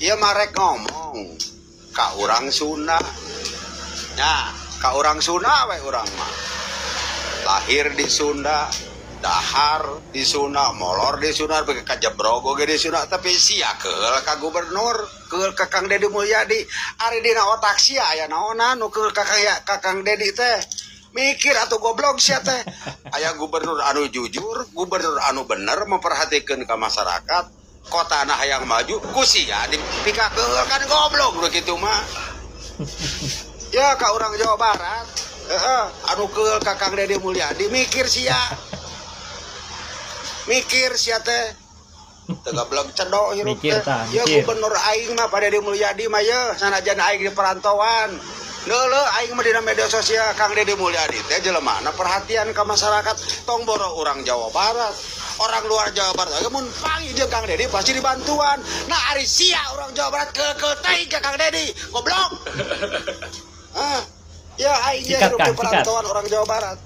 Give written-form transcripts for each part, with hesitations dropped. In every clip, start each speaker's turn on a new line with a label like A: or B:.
A: Iya marek ngomong ka urang Sunda. Nya, ka urang Sunda we urang mah. Lahir di Sunda, dahar di Sunda, molor di Sunda, pergi ka Jebrogo ge di Sunda, tapi sia keul ka gubernur, keul ka Kang Deddy Mulyadi. Ari dina otak sia aya naonna nu keul ka Kang Deddy teh. Mikir atuh goblok sia teh. Aya gubernur anu jujur, gubernur anu bener memperhatikeun ka masyarakat. Kota nah yang maju kusia dipikakeul kan goblok begitu mah. Ya ka urang Jawa Barat anu keul ka Kang Deddy Mulyadi mikir sia teh teu goblok cedok hirup teh. Ya gubernur aing mah Pak Deddy Mulyadi mah ye sanajan aing di perantauan Lele aing mah dina media sosial Kang Deddy Mulyadi teh jelemana perhatian ka masyarakat tong boro urang Jawa Barat. Orang luar Jawa Barat mun panggil jeung Kang Deddy pasti dibantuan. Nah ari sia orang Jawa Barat ke teuing ka Kang Deddy goblok. Ya aing ge hirup di perantauan orang Jawa Barat.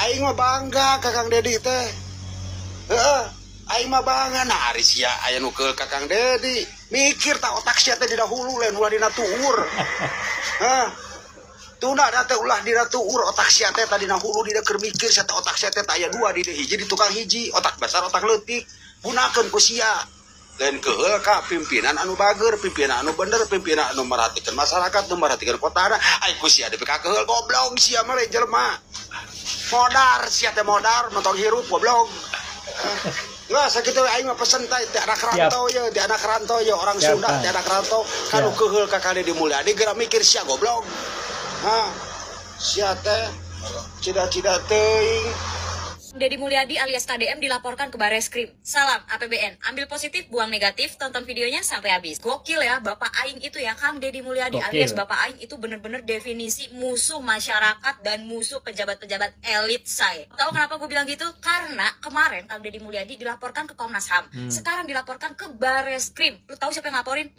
A: Aing mah bangga ka Kang Deddy teh. Aing mah bangga nah ari sia aya nu keul ka Kang Deddy. Mikir tak otak sia teh dina hulu lain ulah dina tuur. Tuna data ulah dina tuur otak sia teh tadi na hulu dina keur mikir sia otak sia teh aya dua di hiji di tukang hiji otak besar otak leutik gunakeun ku sia lain keul ka pimpinan anu bager pimpinan anu bener pimpinan anu merhatikeun masyarakat anu merhatikeun kotana ai ku sia dipika keul goblok sia mah lain jelema modar sia teh modar mentong hirup goblok. Nggak sakitu aing mah pesen teh di anak rantau ya di anak rantau ya orang Sunda di anak rantau kanu keul ka Kang Deddy Mulyadi geura mikir sia goblok. Sia teh cida-cida teuing.
B: Deddy Mulyadi alias KDM dilaporkan ke Bareskrim. Salam APBN, ambil positif, buang negatif, tonton videonya sampai habis. Gokil ya, Bapak Aing itu ya, Kang Deddy Mulyadi alias Bapak Aing itu bener-bener definisi musuh masyarakat dan musuh pejabat-pejabat elit saya. Tahu kenapa gue bilang gitu? Karena kemarin Kang Deddy Mulyadi dilaporkan ke Komnas HAM. Sekarang dilaporkan ke Bareskrim. Lu tahu siapa yang laporin?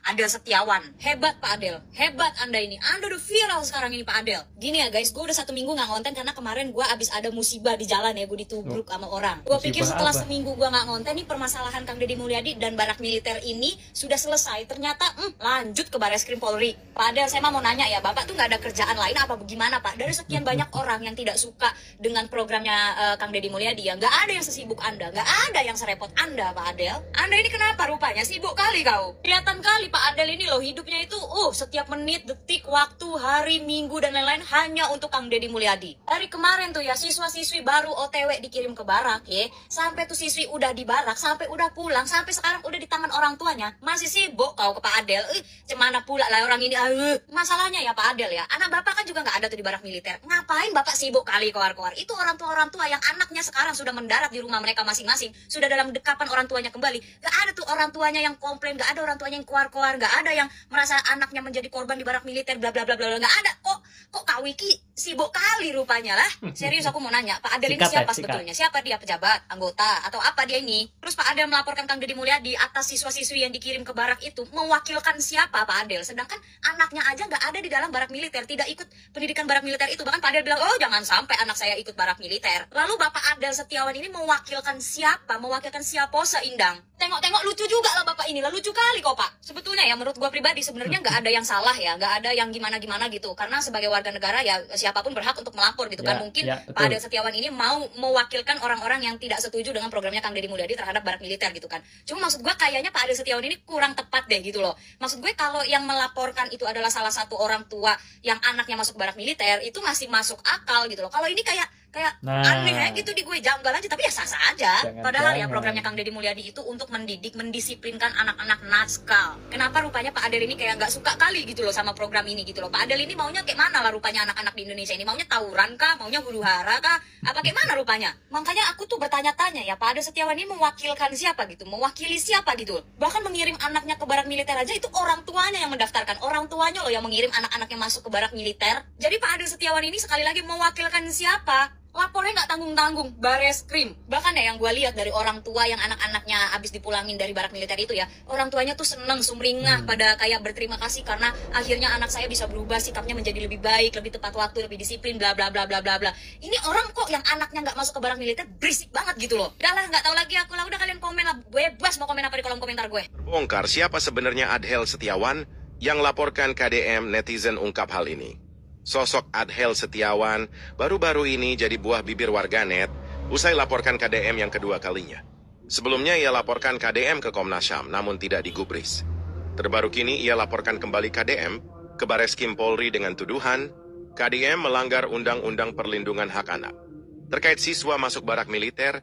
B: Adel Setiawan. Hebat Pak Adel, hebat Anda ini. Anda udah viral sekarang ini Pak Adel. Gini ya guys, gue udah 1 minggu gak ngonten karena kemarin gue abis ada musibah di jalan ya, gue ditubruk sama orang. Gue pikir setelah seminggu gue nggak ngonten nih permasalahan Kang Deddy Mulyadi dan barak militer ini sudah selesai. Ternyata lanjut ke Bareskrim Polri. Pak Adel, saya mau nanya ya, Bapak tuh nggak ada kerjaan lain apa bagaimana Pak? Dari sekian banyak orang yang tidak suka dengan programnya Kang Deddy Mulyadi ya, nggak ada yang sesibuk Anda, nggak ada yang serepot Anda Pak Adel. Anda ini kenapa rupanya sibuk kali kau? Kelihatan kali Pak Adel ini loh hidupnya itu setiap menit, detik, waktu, hari, minggu dan lain-lain hanya untuk Kang Deddy Mulyadi. Dari kemarin tuh ya siswa-siswi baru OTW dikirim ke barak ya, sampai tuh siswi udah di barak, sampai udah pulang, sampai sekarang udah di tangan orang tuanya, masih sibuk kau ke Pak Adel. Cemana pula lah orang ini. Masalahnya ya Pak Adel ya, anak Bapak kan juga nggak ada tuh di barak militer. Ngapain Bapak sibuk kali keluar-keluar? Itu orang tua yang anaknya sekarang sudah mendarat di rumah mereka masing-masing, sudah dalam dekapan orang tuanya kembali. Gak ada tuh orang tuanya yang komplain, gak ada orang tuanya yang keluar-keluar, gak ada yang merasa anaknya menjadi korban di barak militer, bla bla bla bla, nggak ada. Kok Kak Wiki sibuk kali rupanya lah. Serius aku mau nanya, Pak Adel ini siapa sebetulnya? Siapa dia, pejabat, anggota, atau apa dia ini? Terus Pak Adel melaporkan Kang Deddy Mulyadi atas siswa-siswi yang dikirim ke barak itu mewakilkan siapa Pak Adel? Sedangkan anaknya aja nggak ada di dalam barak militer, tidak ikut pendidikan barak militer itu. Bahkan Pak Adel bilang, jangan sampai anak saya ikut barak militer. Lalu Bapak Adel Setiawan ini mewakilkan siapa? Mewakilkan siapa seindang? Tengok-tengok lucu juga lah Bapak ini lah, lucu kali kok Pak. Sebetulnya ya menurut gua pribadi sebenarnya nggak ada yang salah ya, nggak ada yang gimana-gimana gitu. Karena sebagai warga negara ya siapapun berhak untuk melapor gitu kan. Mungkin Pak Adel Setiawan ini mau mewakilkan orang-orang yang tidak setuju dengan programnya Kang Deddy Mulyadi terhadap barak militer gitu kan. Cuma maksud gue kayaknya Pak Adel Setiawan ini kurang tepat deh gitu loh. Maksud gue kalau yang melaporkan itu adalah salah satu orang tua yang anaknya masuk barak militer itu masih masuk akal gitu loh. Kalau ini kayak aneh ya gitu di gue janggal aja, tapi ya sah-sah aja. Padahal ya programnya Kang Deddy Mulyadi itu untuk mendidik, mendisiplinkan anak-anak nakal. Kenapa rupanya Pak Adel ini kayak nggak suka kali gitu loh sama program ini gitu loh. Pak Adel ini maunya kayak mana lah rupanya anak-anak di Indonesia ini? Maunya tawuran kah? Maunya huru hara kah? Apa kayak mana rupanya? Makanya aku tuh bertanya-tanya ya, Pak Adel Setiawan ini mewakilkan siapa gitu? Mewakili siapa gitu? Bahkan mengirim anaknya ke barak militer aja itu orang tuanya yang mendaftarkan. Orang tuanya loh yang mengirim anak-anaknya masuk ke barak militer. Jadi Pak Adel Setiawan ini sekali lagi mewakilkan siapa? lapornya nggak tanggung-tanggung, Bareskrim. Bahkan ya yang gue lihat dari orang tua yang anak-anaknya abis dipulangin dari barak militer itu ya, orang tuanya tuh seneng, sumringah, pada kayak berterima kasih karena akhirnya anak saya bisa berubah, sikapnya menjadi lebih baik, lebih tepat waktu, lebih disiplin, bla bla bla bla bla bla. Ini orang kok yang anaknya nggak masuk ke barak militer berisik banget gitu loh. Udah lah, nggak tahu lagi aku lah, udah kalian komen lah, bebas mau komen apa di kolom komentar gue.
C: Terbongkar siapa sebenarnya Adhel Setiawan yang laporkan KDM, netizen ungkap hal ini. Sosok Adhel Setiawan baru-baru ini jadi buah bibir warganet usai laporkan KDM yang kedua kalinya. Sebelumnya ia laporkan KDM ke Komnas HAM namun tidak digubris. Terbaru kini ia laporkan kembali KDM ke Bareskrim Polri dengan tuduhan KDM melanggar Undang-Undang Perlindungan Hak Anak. Terkait siswa masuk barak militer,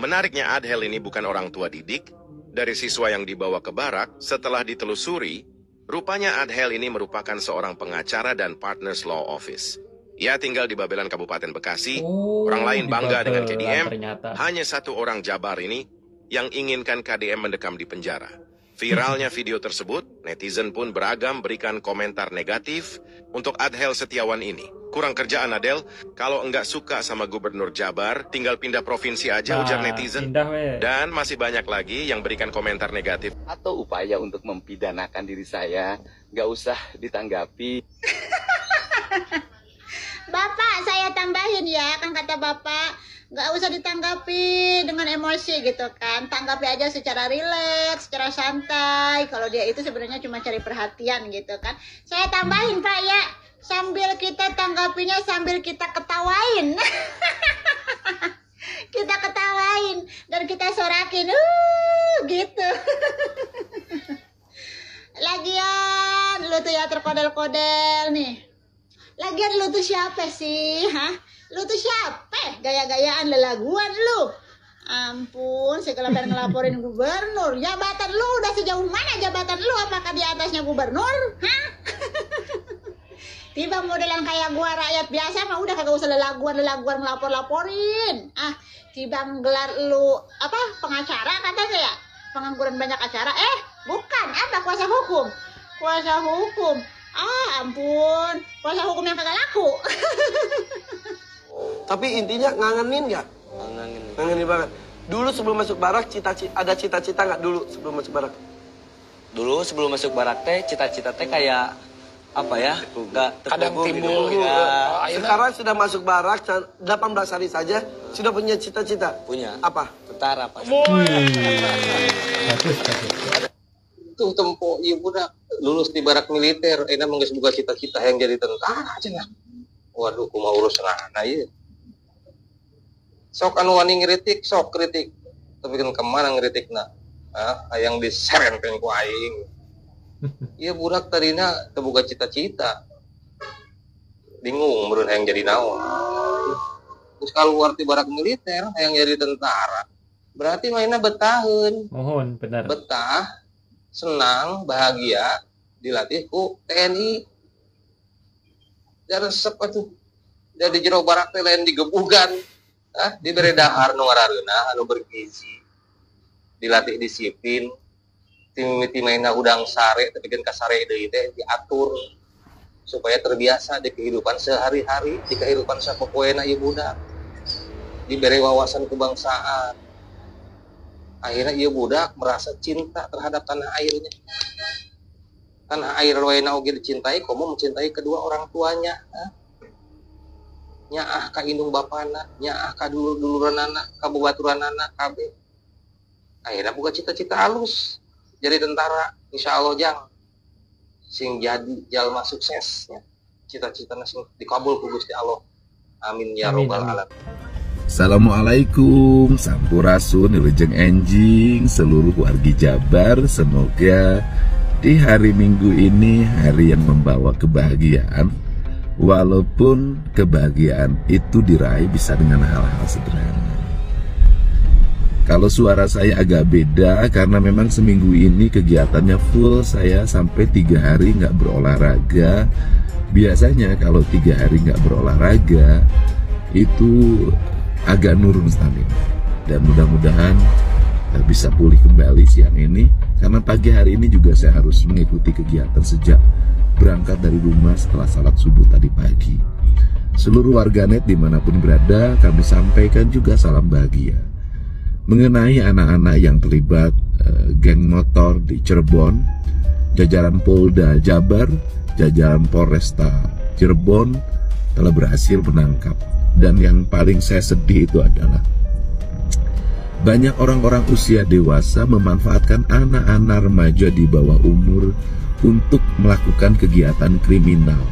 C: menariknya Adhel ini bukan orang tua didik dari siswa yang dibawa ke barak. Setelah ditelusuri, rupanya Adhel ini merupakan seorang pengacara dan partners law office. Ia tinggal di Babelan Kabupaten Bekasi. Orang lain bangga dengan KDM. Hanya satu orang Jabar ini yang inginkan KDM mendekam di penjara. Viralnya video tersebut, netizen pun beragam berikan komentar negatif untuk Adhel Setiawan ini. Kurang kerjaan Adhel, kalau enggak suka sama Gubernur Jabar, tinggal pindah provinsi aja, ujar netizen. Dan masih banyak lagi yang berikan komentar negatif.
D: Atau upaya untuk mempidanakan diri saya, nggak usah ditanggapi.
E: Bapak, saya tambahin ya, kan kata Bapak, nggak usah ditanggapi dengan emosi gitu kan. Tanggapi aja secara rileks, secara santai. Kalau dia itu sebenarnya cuma cari perhatian gitu kan. Saya tambahin Pak ya, sambil kita tanggapinya sambil kita ketawain. Kita ketawain dan kita sorakin, gitu. Lagian lu tuh ya terkodel-kodel nih. Lagian lu tuh siapa sih, hah? Lu tuh siapa? Gaya-gayaan lelaguan lu. Ampun, segala pengen ngelaporin gubernur. Jabatan lu udah sejauh mana jabatan lu? Apakah di atasnya gubernur? Hah? Tiba modelan kayak gua rakyat biasa mah udah kagak usah lelaguan ngelapor-laporin. Ah, tiba gelar lu apa pengacara katanya ya? Pengangguran banyak acara. Bukan, apa kuasa hukum? Kuasa hukum. Ah, ampun, kuasa hukum yang kagak laku.
F: Tapi intinya ngangenin nggak? Ngangenin banget. Dulu sebelum masuk barak, ada cita-cita nggak dulu sebelum masuk barak?
G: Dulu sebelum masuk barak teh, cita-cita teh kayak apa ya? Nggak
F: Kadang timbul. Ya. Sekarang sudah masuk barak, 18 hari saja, sudah punya cita-cita?
G: Punya.
F: Apa?
G: Tentara, Pak.
H: Tuh tempo ieu budak lulus di barak militer, enak menggeus boga cita-cita yang jadi tentara cenah. Waduh, kumaha urusana ieu. Sok anu wani ngritik, sok kritik. Tapi kan kemana ngritikna? Hayang diserenkeun ku aing. Ieu budak tadina teu boga cita-cita. Bingung meureun hayang jadi naon. Terus keluar ti barak militer hayang jadi tentara. Berarti mainnya betaheun.
I: Mohon, benar.
H: Betah, senang, bahagia, dilatih ku TNI. Dan resep atuh. Dari jero barak teh lain digebugan. Diberi dahar nu ngarareuna anu bergizi. Dilatih disiplin. Timiti mainna udang sare, tapi kan kasare deui teh diatur supaya terbiasa di kehidupan sehari-hari, di kehidupan sapopoena ieu budak. Diberi wawasan kebangsaan. Akhirnya ia budak merasa cinta terhadap tanah airnya. Tanah air waina oge dicintai, komo mencintai kedua orang tuanya. Nyaah ka indung bapana, nyaah ka dulur-duluranana, ka babaturanana kabeh. Akhirnya buka cita-cita halus jadi tentara, insyaallah jang. Sing jadi jalma suksesnya. Cita-citana sing dikabul ku Gusti Allah. Amin ya rabbal alamin.
J: Assalamualaikum, sampurasun, wilujeng enjing, seluruh wargi Jabar. Semoga di hari Minggu ini hari yang membawa kebahagiaan. Walaupun kebahagiaan itu diraih bisa dengan hal-hal sederhana. Kalau suara saya agak beda karena memang seminggu ini kegiatannya full. Saya sampai 3 hari nggak berolahraga. Biasanya kalau 3 hari nggak berolahraga itu agak nurun stamina, dan mudah-mudahan bisa pulih kembali siang ini karena pagi hari ini juga saya harus mengikuti kegiatan sejak berangkat dari rumah setelah salat subuh tadi pagi. Seluruh warganet dimanapun berada, kami sampaikan juga salam bahagia. Mengenai anak-anak yang terlibat geng motor di Cirebon, jajaran Polda Jabar, jajaran Polresta Cirebon telah berhasil menangkap. Dan yang paling saya sedih itu adalah banyak orang-orang usia dewasa memanfaatkan anak-anak remaja di bawah umur untuk melakukan kegiatan kriminal.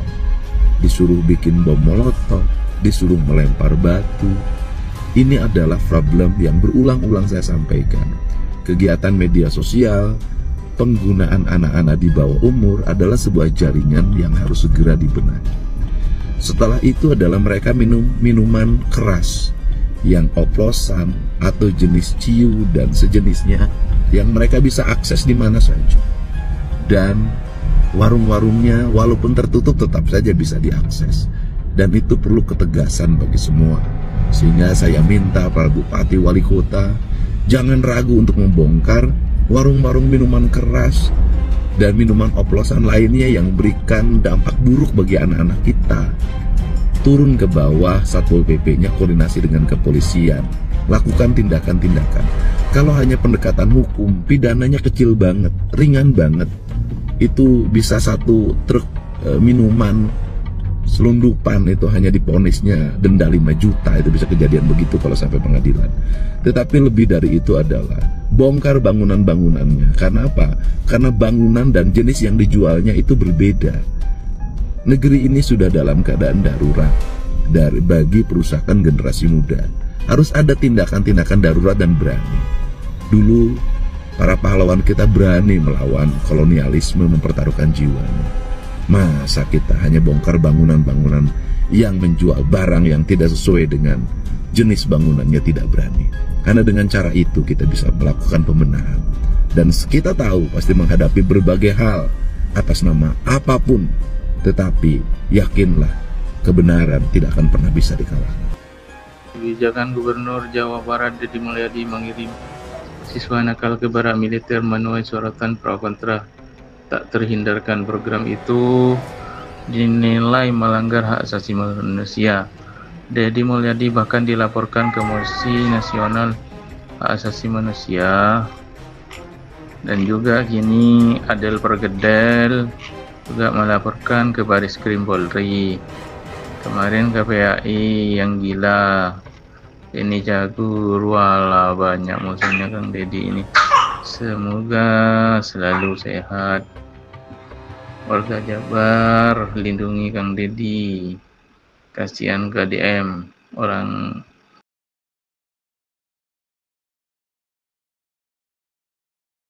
J: Disuruh bikin bom molotov, disuruh melempar batu. Ini adalah problem yang berulang-ulang saya sampaikan. Kegiatan media sosial, penggunaan anak-anak di bawah umur adalah sebuah jaringan yang harus segera dibenahi. Setelah itu adalah mereka minum minuman keras yang oplosan atau jenis ciu dan sejenisnya yang mereka bisa akses di mana saja. Dan warung-warungnya walaupun tertutup tetap saja bisa diakses. Dan itu perlu ketegasan bagi semua. Sehingga saya minta para bupati wali kota jangan ragu untuk membongkar warung-warung minuman keras dan minuman oplosan lainnya yang memberikan dampak buruk bagi anak-anak kita. Turun ke bawah, Satpol PP-nya koordinasi dengan kepolisian, lakukan tindakan-tindakan. Kalau hanya pendekatan hukum, pidananya kecil banget, ringan banget. Itu bisa satu truk minuman selundupan itu hanya diponisnya denda 5 juta. Itu bisa kejadian begitu kalau sampai pengadilan. Tetapi lebih dari itu adalah bongkar bangunan-bangunannya. Karena apa? Karena bangunan dan jenis yang dijualnya itu berbeda. Negeri ini sudah dalam keadaan darurat bagi perusahaan generasi muda. Harus ada tindakan-tindakan darurat dan berani. Dulu para pahlawan kita berani melawan kolonialisme, mempertaruhkan jiwanya. Masa kita hanya bongkar bangunan-bangunan yang menjual barang yang tidak sesuai dengan jenis bangunannya tidak berani. Karena dengan cara itu kita bisa melakukan pembenahan. Dan kita tahu pasti menghadapi berbagai hal atas nama apapun. Tetapi yakinlah kebenaran tidak akan pernah bisa dikalahkan.
I: Kebijakan Gubernur Jawa Barat Deddy Mulyadi mengirim siswa nakal ke barak militer menuai sorotan pro kontra. Tak terhindarkan program itu dinilai melanggar hak asasi manusia. Deddy Mulyadi bahkan dilaporkan ke Komisi Nasional Hak Asasi Manusia. Dan juga kini Adel Pergedel juga melaporkan ke Baris Krim Polri. Kemarin KPAI yang gila, ini jago, wala banyak musuhnya Kang Deddy ini. Semoga selalu sehat. Warga Jabar, lindungi Kang Deddy. Kasihan KDM, orang